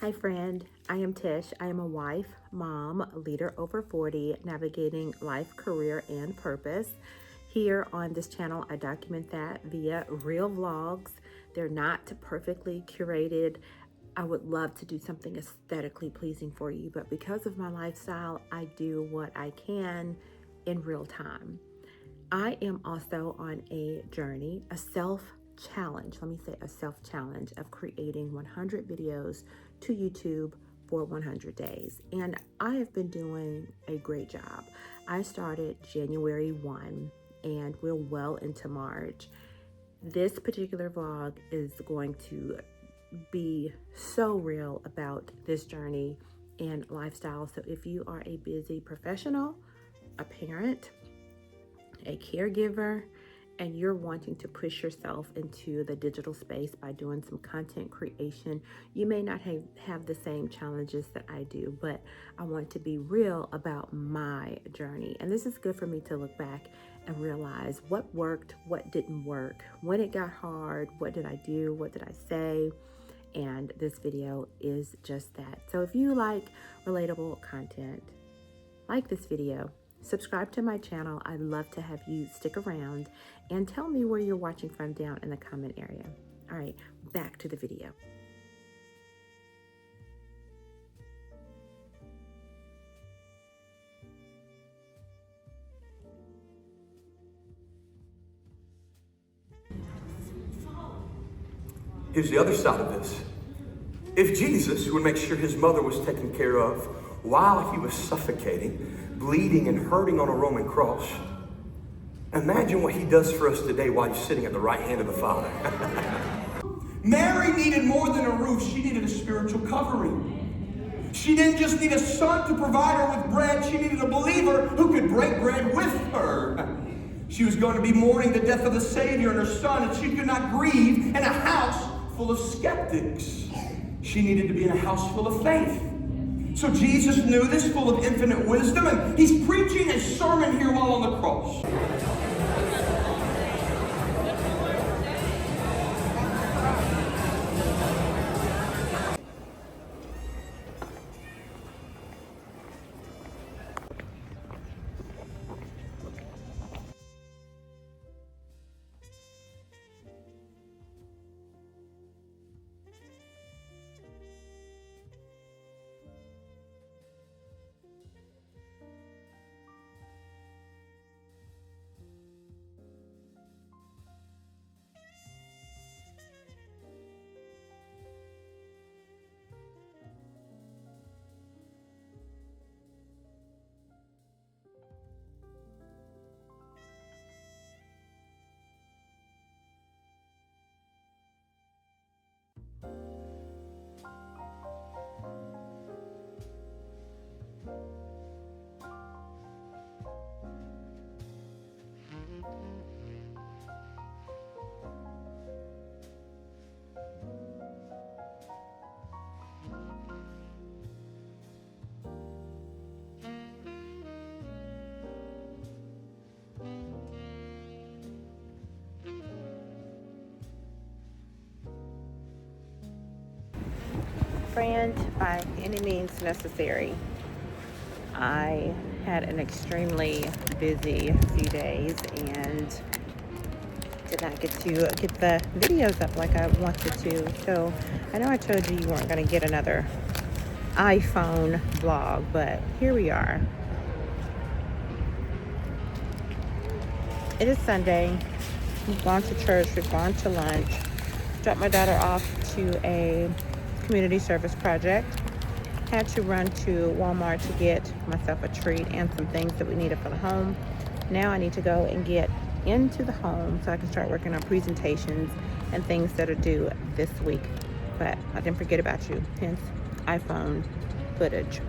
Hi friend, I am Tish. I am a wife, mom, leader over 40, navigating life, career, and purpose. Here on this channel, I document that via real vlogs. They're not perfectly curated. I would love to do something aesthetically pleasing for you, but because of my lifestyle, I do what I can in real time. I am also on a journey, a self-challenge, let me say a self-challenge of creating 100 videos to YouTube for 100 days. And I have been doing a great job. I started January 1 and we're well into March. This particular vlog is going to be so real about this journey and lifestyle. So if you are a busy professional, a parent, a caregiver, and you're wanting to push yourself into the digital space by doing some content creation, you may not have the same challenges that I do, but I want to be real about my journey. And this is good for me to look back and realize what worked, what didn't work, when it got hard, what did I do, what did I say? And this video is just that. So if you like relatable content, like this video, subscribe to my channel. I'd love to have you stick around and tell me where you're watching from down in the comment area. All right, back to the video. Here's the other side of this. If Jesus would make sure his mother was taken care of while he was suffocating, bleeding, and hurting on a Roman cross, imagine what he does for us today while he's sitting at the right hand of the Father. Mary needed more than a roof. She needed a spiritual covering. She didn't just need a son to provide her with bread. She needed a believer who could break bread with her. She was going to be mourning the death of the Savior and her son, and she could not grieve in a house full of skeptics. She needed to be in a house full of faith. So Jesus knew this, full of infinite wisdom, and he's preaching a sermon here while on the cross. Friend, by any means necessary. I had an extremely busy few days and did not get to get the videos up like I wanted to. So I know I told you weren't going to get another iPhone vlog, but here we are. It is Sunday. We've gone to church, we've gone to lunch, dropped my daughter off to a community service project. Had to run to Walmart to get myself a treat and some things that we needed for the home. Now I need to go and get into the home so I can start working on presentations and things that are due this week. But I didn't forget about you, hence iPhone footage.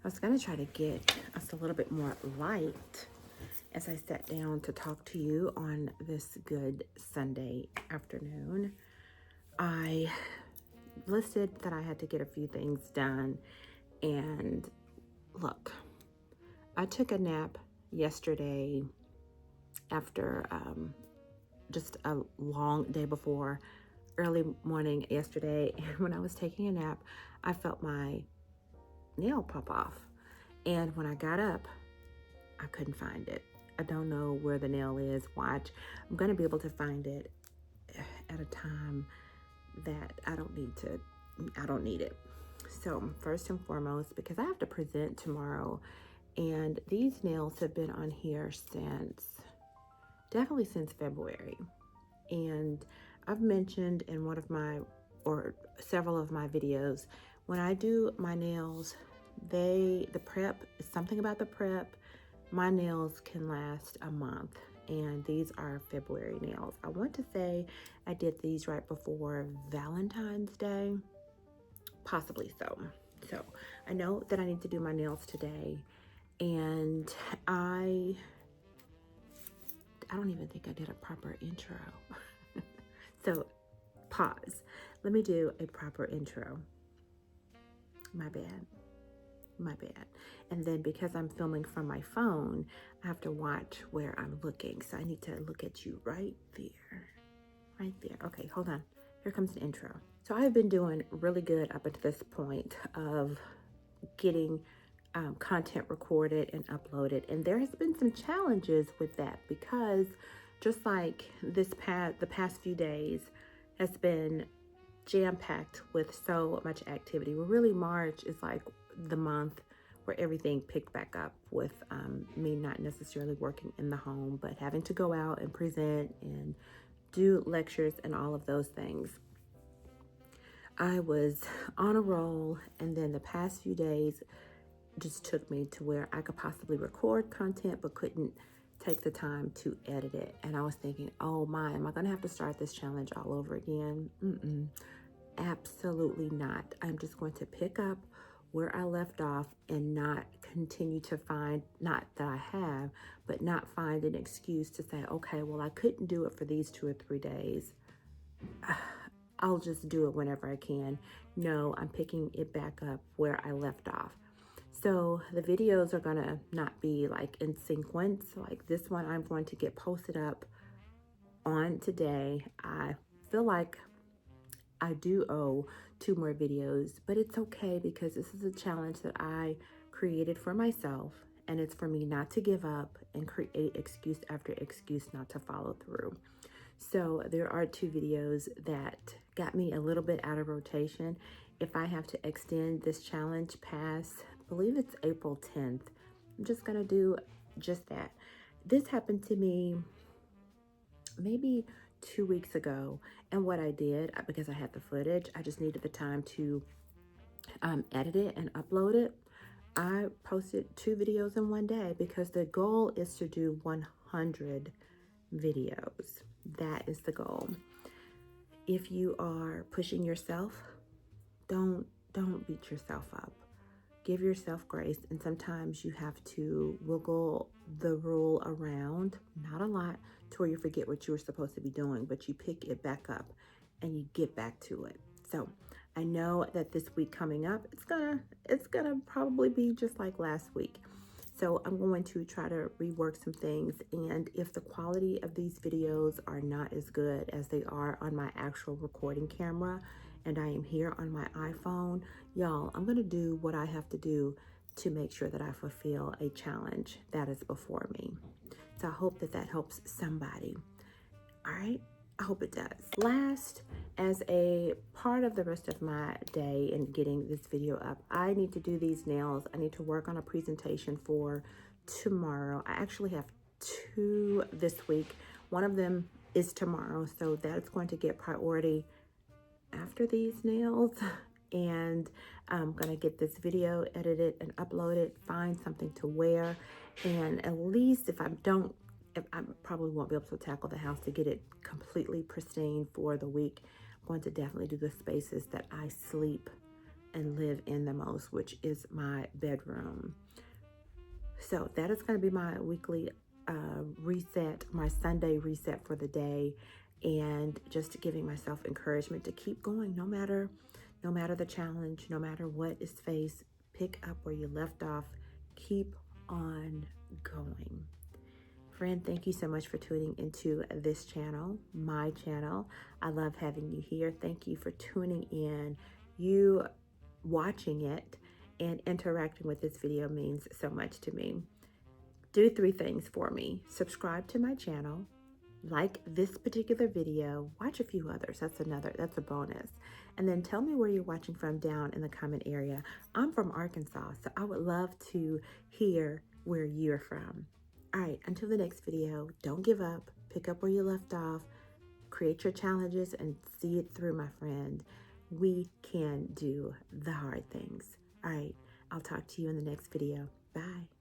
I was going to try to get us a little bit more light as I sat down to talk to you on this good Sunday afternoon. I listed that I had to get a few things done, and look, I took a nap yesterday after just a long day before, early morning yesterday. And when I was taking a nap, I felt my nail pop off. And when I got up, I couldn't find it. I don't know where the nail is. Watch. I'm going to be able to find it at a time that I don't need it. So first and foremost, because I have to present tomorrow, and these nails have been on here definitely since February. And I've mentioned in one of my, or several of my videos, when I do my nails, the prep, something about the prep, my nails can last a month. And these are February nails. I want to say I did these right before Valentine's Day, possibly so. So I know that I need to do my nails today, and I don't even think I did a proper intro. So pause. Let me do a proper intro. My bad. And then because I'm filming from my phone, I have to watch where I'm looking. So I need to look at you right there. Okay, hold on. Here comes the intro. So I've been doing really good up until this point of getting content recorded and uploaded. And there has been some challenges with that, because just like the past few days has been jam-packed with so much activity. Well, really March is like the month where everything picked back up with me not necessarily working in the home, but having to go out and present and do lectures and all of those things. I was on a roll, and then the past few days just took me to where I could possibly record content but couldn't take the time to edit it. And I was thinking, oh my, am I gonna have to start this challenge all over again? Absolutely not. I'm just going to pick up where I left off and not continue to find, not that I have, but not find an excuse to say, okay, well, I couldn't do it for these 2 or 3 days. I'll just do it whenever I can. No, I'm picking it back up where I left off. So the videos are gonna not be like in sequence. Like this one, I'm going to get posted up on today. I feel like I do owe 2 more videos, but it's okay, because this is a challenge that I created for myself, and it's for me not to give up and create excuse after excuse not to follow through. So there are 2 videos that got me a little bit out of rotation. If I have to extend this challenge past, I believe it's April 10th, I'm just gonna do just that. This happened to me maybe 2 weeks ago, and what I did, because I had the footage, I just needed the time to edit it and upload it. I posted 2 videos in one day, because the goal is to do 100 videos. That is the goal. If you are pushing yourself, don't beat yourself up. Give yourself grace, and sometimes you have to wiggle the rule around, not a lot, to where you forget what you were supposed to be doing, but you pick it back up and you get back to it. So I know that this week coming up, it's gonna probably be just like last week. So I'm going to try to rework some things, and if the quality of these videos are not as good as they are on my actual recording camera, and I am here on my iPhone, y'all, I'm gonna do what I have to do to make sure that I fulfill a challenge that is before me. So I hope that that helps somebody. All right, I hope it does. Last, as a part of the rest of my day and getting this video up, I need to do these nails. I need to work on a presentation for tomorrow. I actually have 2 this week. One of them is tomorrow, so that's going to get priority after these nails. And I'm gonna get this video edited and uploaded, find something to wear, and at least if I probably won't be able to tackle the house to get it completely pristine for the week, I'm going to definitely do the spaces that I sleep and live in the most, which is my bedroom. So that is going to be my weekly reset, my Sunday reset for the day, and just giving myself encouragement to keep going no matter the challenge, no matter what is faced. Pick up where you left off, keep on going. Friend, thank you so much for tuning into this channel, my channel. I love having you here. Thank you for tuning in. You watching it and interacting with this video means so much to me. Do 3 things for me. Subscribe to my channel, like this particular video, watch a few others. That's a bonus. And then tell me where you're watching from down in the comment area. I'm from Arkansas, so I would love to hear where you're from. All right, until the next video, don't give up. Pick up where you left off. Create your challenges and see it through, my friend. We can do the hard things. All right, I'll talk to you in the next video. Bye.